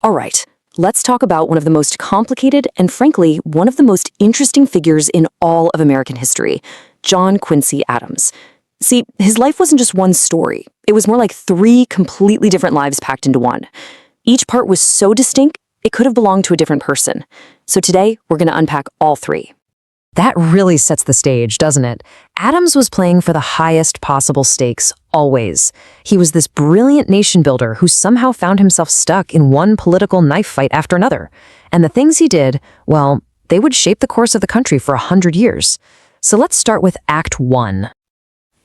All right, let's talk about one of the most complicated and, frankly, one of the most interesting figures in all of American history, John Quincy Adams. See, his life wasn't just one story. It was more like three completely different lives packed into one. Each part was so distinct, it could have belonged to a different person. So today, we're going to unpack all three. That really sets the stage, doesn't it? Adams was playing for the highest possible stakes, always. He was this brilliant nation builder who somehow found himself stuck in one political knife fight after another. And the things he did, well, they would shape the course of the country for 100 years. So let's start with Act 1.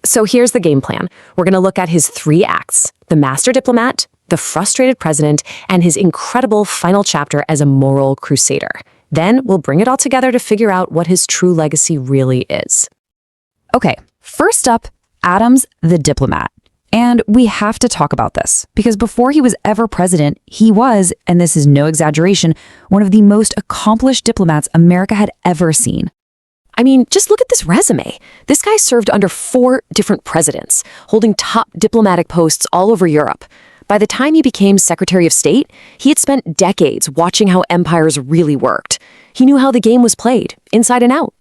So here's the game plan. We're going to look at his three acts: the master diplomat, the frustrated president, and his incredible final chapter as a moral crusader. Then we'll bring it all together to figure out what his true legacy really is. Okay, first up, Adams the diplomat. And we have to talk about this, because before he was ever president, he was, and this is no exaggeration, one of the most accomplished diplomats America had ever seen. I mean, just look at this resume. This guy served under 4 different presidents, holding top diplomatic posts all over Europe. By the time he became Secretary of State, he had spent decades watching how empires really worked. He knew how the game was played, inside and out.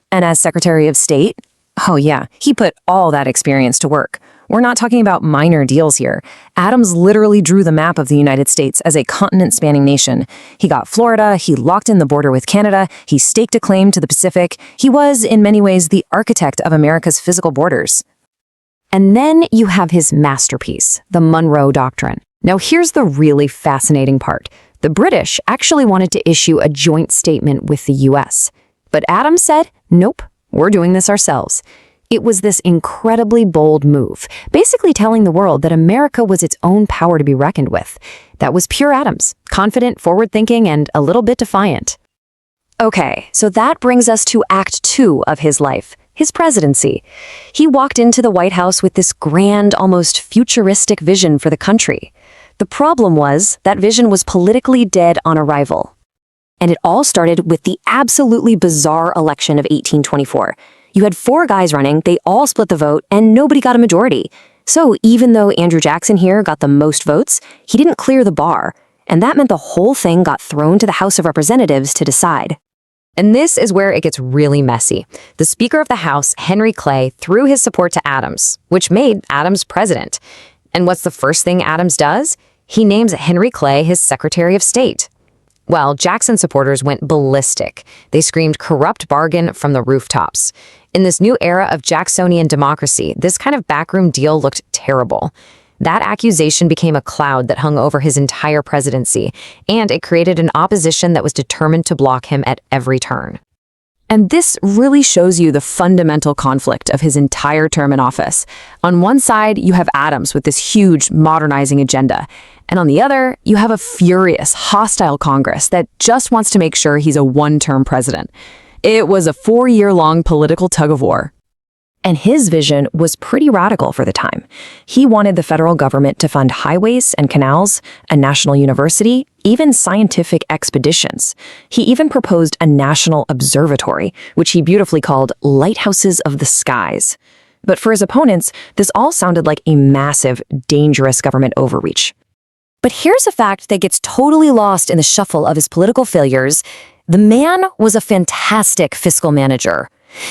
And as Secretary of State, oh yeah, he put all that experience to work. We're not talking about minor deals here. Adams literally drew the map of the United States as a continent-spanning nation. He got Florida, he locked in the border with Canada, he staked a claim to the Pacific. He was, in many ways, the architect of America's physical borders. And then you have his masterpiece, the Monroe Doctrine. Now here's the really fascinating part. The British actually wanted to issue a joint statement with the US. But Adams said, nope, we're doing this ourselves. It was this incredibly bold move, basically telling the world that America was its own power to be reckoned with. That was pure Adams, confident, forward-thinking, and a little bit defiant. Okay, so that brings us to Act 2 of his life. His presidency. He walked into the White House with this grand, almost futuristic vision for the country. The problem was that vision was politically dead on arrival. And it all started with the absolutely bizarre election of 1824. You had 4 guys running, they all split the vote, and nobody got a majority. So even though Andrew Jackson here got the most votes, he didn't clear the bar. And that meant the whole thing got thrown to the House of Representatives to decide. And this is where it gets really messy. The Speaker of the House, Henry Clay, threw his support to Adams, which made Adams president. And what's the first thing Adams does? He names Henry Clay his Secretary of State. Well, Jackson supporters went ballistic. They screamed corrupt bargain from the rooftops. In this new era of Jacksonian democracy, this kind of backroom deal looked terrible. That accusation became a cloud that hung over his entire presidency, and it created an opposition that was determined to block him at every turn. And this really shows you the fundamental conflict of his entire term in office. On one side, you have Adams with this huge modernizing agenda, and on the other, you have a furious, hostile Congress that just wants to make sure he's a one-term president. It was a 4-year-long political tug-of-war. And his vision was pretty radical for the time. He wanted the federal government to fund highways and canals, a national university, even scientific expeditions. He even proposed a national observatory, which he beautifully called Lighthouses of the Skies. But for his opponents, this all sounded like a massive, dangerous government overreach. But here's a fact that gets totally lost in the shuffle of his political failures. The man was a fantastic fiscal manager.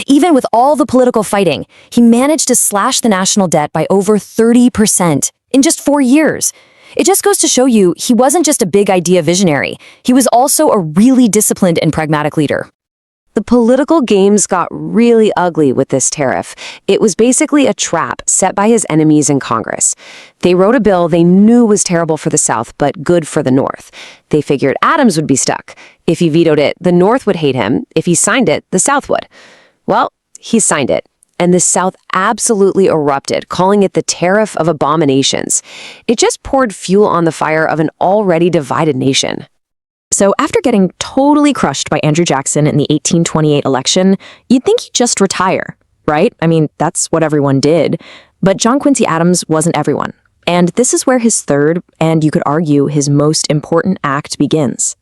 Even with all the political fighting, he managed to slash the national debt by over 30% in just 4 years. It just goes to show you he wasn't just a big idea visionary. He was also a really disciplined and pragmatic leader. The political games got really ugly with this tariff. It was basically a trap set by his enemies in Congress. They wrote a bill they knew was terrible for the South, but good for the North. They figured Adams would be stuck. If he vetoed it, the North would hate him. If he signed it, the South would. Well, he signed it, and the South absolutely erupted, calling it the Tariff of Abominations. It just poured fuel on the fire of an already divided nation. So after getting totally crushed by Andrew Jackson in the 1828 election, you'd think he'd just retire, right? I mean, that's what everyone did. But John Quincy Adams wasn't everyone. And this is where his third, and you could argue his most important act begins.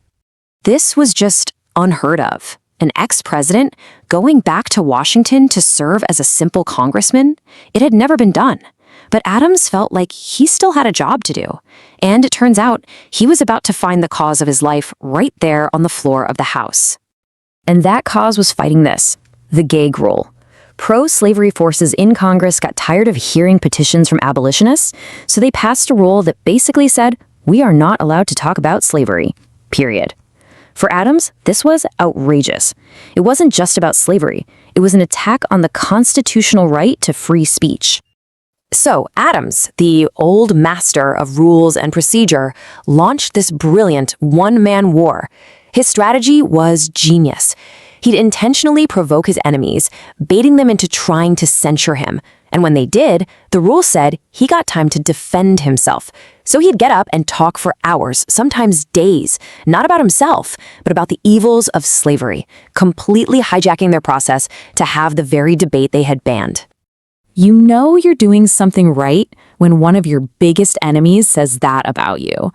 This was just unheard of. An ex-president going back to Washington to serve as a simple congressman? It had never been done. But Adams felt like he still had a job to do. And it turns out he was about to find the cause of his life right there on the floor of the House. And that cause was fighting this, the gag rule. Pro-slavery forces in Congress got tired of hearing petitions from abolitionists, so they passed a rule that basically said, we are not allowed to talk about slavery, period. For Adams, this was outrageous. It wasn't just about slavery. It was an attack on the constitutional right to free speech. So Adams, the old master of rules and procedure, launched this brilliant one-man war. His strategy was genius. He'd intentionally provoke his enemies, baiting them into trying to censure him. And when they did, the rule said he got time to defend himself. So he'd get up and talk for hours, sometimes days, not about himself, but about the evils of slavery, completely hijacking their process to have the very debate they had banned. You know you're doing something right when one of your biggest enemies says that about you.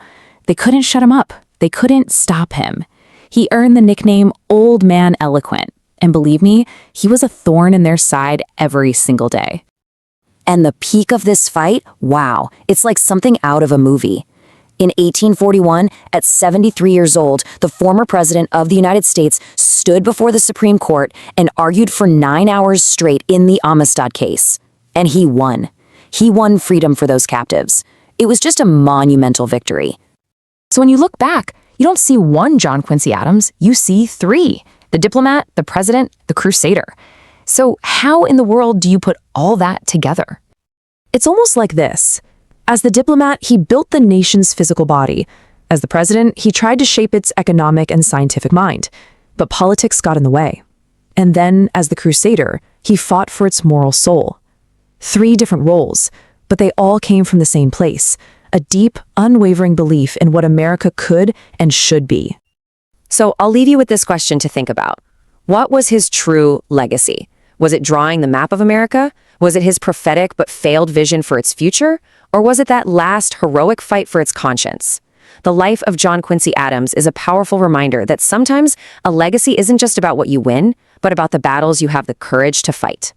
They couldn't shut him up. They couldn't stop him. He earned the nickname Old Man Eloquent. And believe me, he was a thorn in their side every single day. And the peak of this fight, wow, it's like something out of a movie. In 1841, at 73 years old, the former president of the United States stood before the Supreme Court and argued for 9 hours straight in the Amistad case. And he won. He won freedom for those captives. It was just a monumental victory. So when you look back, you don't see one John Quincy Adams, you see three: the diplomat, the president, the crusader. So how in the world do you put all that together? It's almost like this. As the diplomat, he built the nation's physical body. As the president, he tried to shape its economic and scientific mind. But politics got in the way. And then, as the crusader, he fought for its moral soul. 3 different roles, but they all came from the same place: a deep, unwavering belief in what America could and should be. So I'll leave you with this question to think about. What was his true legacy? Was it drawing the map of America? Was it his prophetic but failed vision for its future? Or was it that last heroic fight for its conscience? The life of John Quincy Adams is a powerful reminder that sometimes a legacy isn't just about what you win, but about the battles you have the courage to fight.